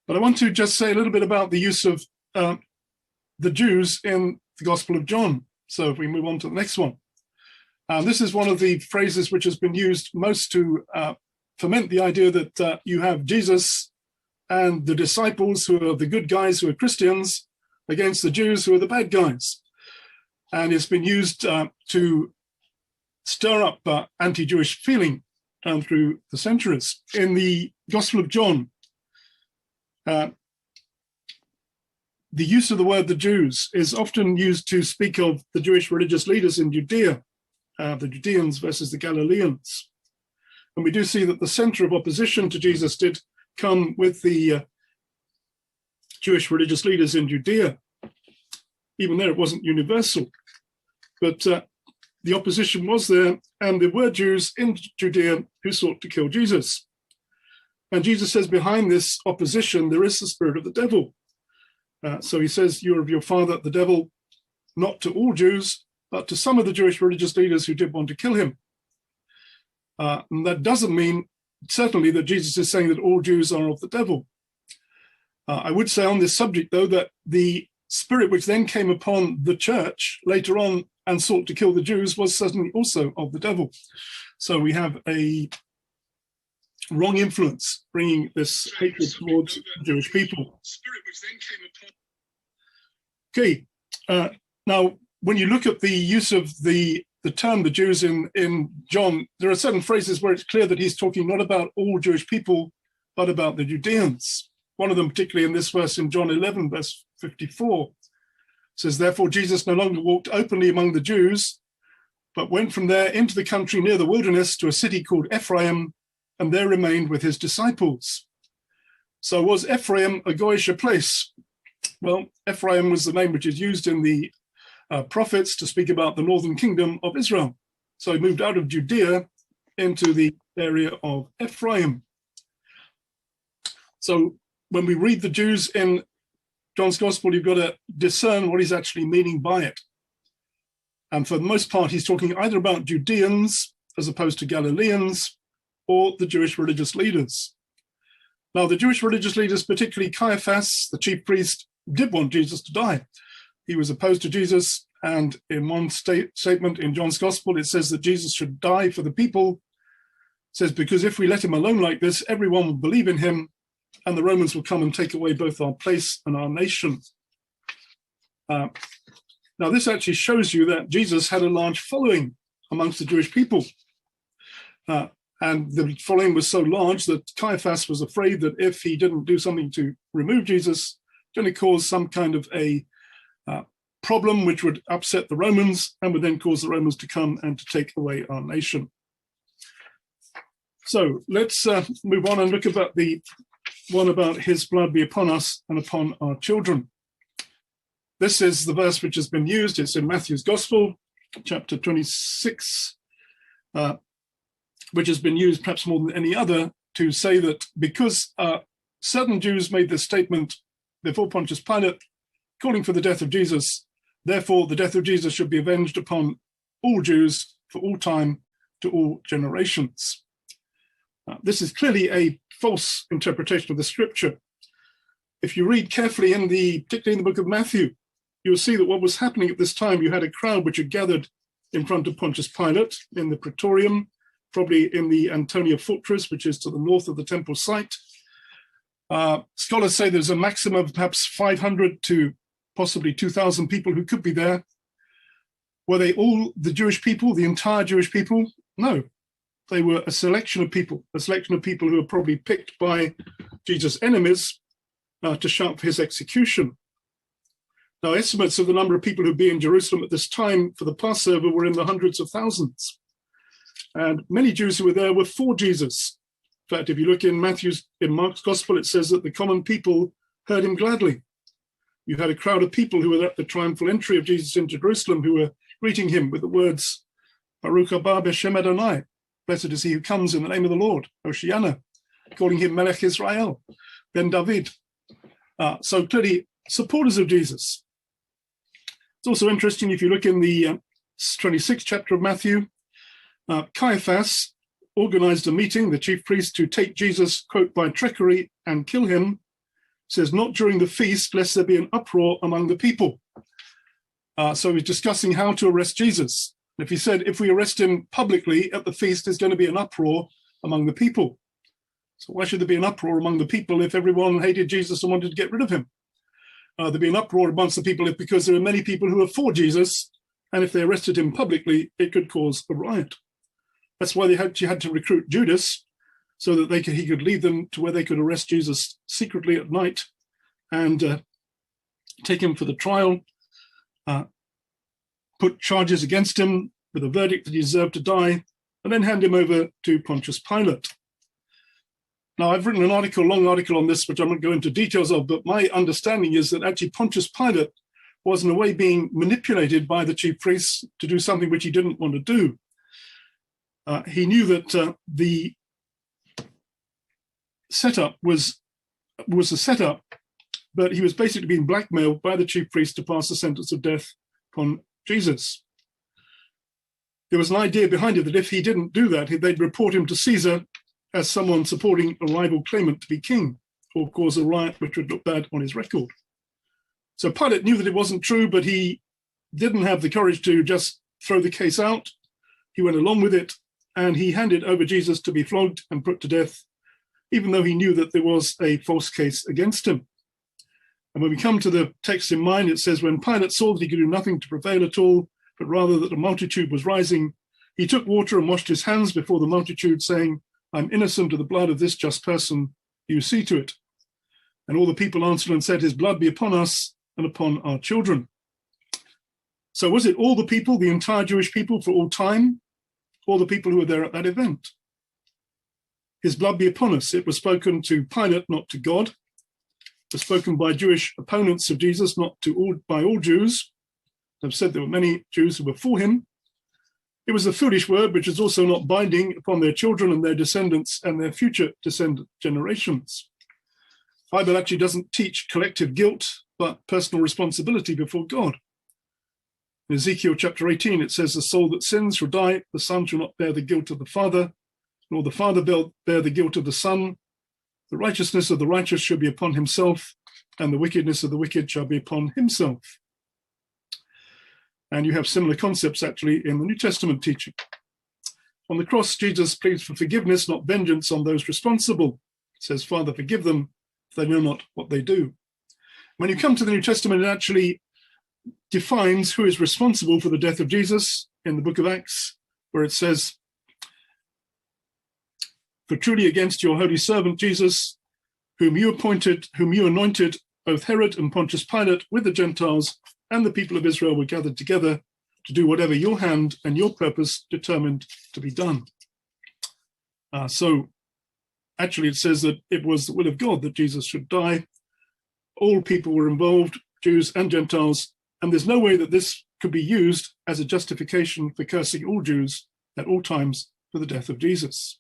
But I want to just say a little bit about the use of the Jews in the Gospel of John. So if we move on to the next one. This is one of the phrases which has been used most to foment the idea that you have Jesus and the disciples who are the good guys who are Christians against the Jews who are the bad guys. And it's been used to stir up anti-Jewish feeling through the centuries. In the Gospel of John, the use of the word the Jews is often used to speak of the Jewish religious leaders in Judea, the Judeans versus the Galileans. And we do see that the center of opposition to Jesus did come with the Jewish religious leaders in Judea. Even there, it wasn't universal, but the opposition was there, and there were Jews in Judea who sought to kill Jesus. And Jesus says behind this opposition, there is the spirit of the devil. So he says, you're of your father, the devil, not to all Jews, but to some of the Jewish religious leaders who did want to kill him. And that doesn't mean, certainly, that Jesus is saying that all Jews are of the devil. I would say on this subject, though, that the spirit which then came upon the church later on and sought to kill the Jews was certainly also of the devil. So we have a wrong influence bringing this hatred towards Jewish people. Okay, now when you look at the use of the term the Jews in John, there are certain phrases where it's clear that he's talking not about all Jewish people, but about the Judeans. One of them, particularly in this verse in John 11, verse 54, says, therefore Jesus no longer walked openly among the Jews, but went from there into the country near the wilderness to a city called Ephraim, and there remained with his disciples. So was Ephraim a Goyish place? Well, Ephraim was the name which is used in the prophets to speak about the northern kingdom of Israel. So he moved out of Judea into the area of Ephraim. So when we read the Jews in John's Gospel, you've got to discern what he's actually meaning by it. And for the most part, he's talking either about Judeans as opposed to Galileans, or the Jewish religious leaders. Now, the Jewish religious leaders, particularly Caiaphas, the chief priest, did want Jesus to die. He was opposed to Jesus, and in one statement in John's Gospel, it says that Jesus should die for the people. It says, because if we let him alone like this, everyone will believe in him, and the Romans will come and take away both our place and our nation. Now, this actually shows you that Jesus had a large following amongst the Jewish people. And the following was so large that Caiaphas was afraid that if he didn't do something to remove Jesus, it's going to cause some kind of a problem which would upset the Romans and would then cause the Romans to come and to take away our nation. So let's move on and look about the one about his blood be upon us and upon our children. This is the verse which has been used. It's in Matthew's Gospel, chapter 26, which has been used perhaps more than any other to say that because certain Jews made this statement before Pontius Pilate, calling for the death of Jesus, therefore the death of Jesus should be avenged upon all Jews for all time to all generations. This is clearly a false interpretation of the scripture. If you read carefully particularly in the book of Matthew, you'll see that what was happening at this time, you had a crowd which had gathered in front of Pontius Pilate in the Praetorium, probably in the Antonia fortress, which is to the north of the temple site. Scholars say there's a maximum of perhaps 500 to possibly 2,000 people who could be there. Were they all the Jewish people, the entire Jewish people? No, they were a selection of people who were probably picked by Jesus' enemies to shout for his execution. Now, estimates of the number of people who'd be in Jerusalem at this time for the Passover were in the hundreds of thousands. And many Jews who were there were for Jesus. In fact, if you look in Mark's Gospel, it says that the common people heard him gladly. You had a crowd of people who were at the triumphal entry of Jesus into Jerusalem who were greeting him with the words, Baruch haba b'shem Adonai, blessed is he who comes in the name of the Lord, Hoshiana, calling him Melech Israel, Ben David. So clearly supporters of Jesus. It's also interesting if you look in the 26th chapter of Matthew, Caiaphas organized a meeting, the chief priest, to take Jesus, quote, by trickery and kill him. says, not during the feast, lest there be an uproar among the people. So he's discussing how to arrest Jesus. If he said, if we arrest him publicly at the feast, there's going to be an uproar among the people. So why should there be an uproar among the people if everyone hated Jesus and wanted to get rid of him? There'd be an uproar amongst the people because there are many people who are for Jesus, and if they arrested him publicly, it could cause a riot. That's why they had to recruit Judas, so that he could lead them to where they could arrest Jesus secretly at night and take him for the trial, put charges against him with a verdict that he deserved to die, and then hand him over to Pontius Pilate. Now, I've written a long article on this, which I won't go into details of, but my understanding is that actually Pontius Pilate was in a way being manipulated by the chief priests to do something which he didn't want to do. He knew that the setup was a setup, but he was basically being blackmailed by the chief priest to pass a sentence of death upon Jesus. There was an idea behind it that if he didn't do that, they'd report him to Caesar as someone supporting a rival claimant to be king, or cause a riot which would look bad on his record. So Pilate knew that it wasn't true, but he didn't have the courage to just throw the case out. He went along with it, and he handed over Jesus to be flogged and put to death, even though he knew that there was a false case against him. And when we come to the text in mind, it says, when Pilate saw that he could do nothing to prevail at all, but rather that the multitude was rising, he took water and washed his hands before the multitude, saying, I'm innocent of the blood of this just person. You see to it. And all the people answered and said, his blood be upon us and upon our children. So was it all the people, the entire Jewish people for all time, or the people who were there at that event? His blood be upon us. It was spoken to Pilate, not to God. It was spoken by Jewish opponents of Jesus, not by all Jews. I've said there were many Jews who were for him. It was a foolish word, which is also not binding upon their children and their descendants and their future descendant generations. The Bible actually doesn't teach collective guilt, but personal responsibility before God. In Ezekiel chapter 18, it says, the soul that sins shall die, the son shall not bear the guilt of the father, nor the father bear the guilt of the son. The righteousness of the righteous shall be upon himself, and the wickedness of the wicked shall be upon himself. And you have similar concepts actually in the New Testament teaching. On the cross, Jesus pleads for forgiveness, not vengeance on those responsible. He says, Father, forgive them, for they know not what they do. When you come to the New Testament, it actually defines who is responsible for the death of Jesus in the book of Acts, where it says, for truly against your holy servant Jesus, whom you anointed, both Herod and Pontius Pilate with the Gentiles and the people of Israel were gathered together to do whatever your hand and your purpose determined to be done. So actually it says that it was the will of God that Jesus should die. All people were involved, Jews and Gentiles, and there's no way that this could be used as a justification for cursing all Jews at all times for the death of Jesus.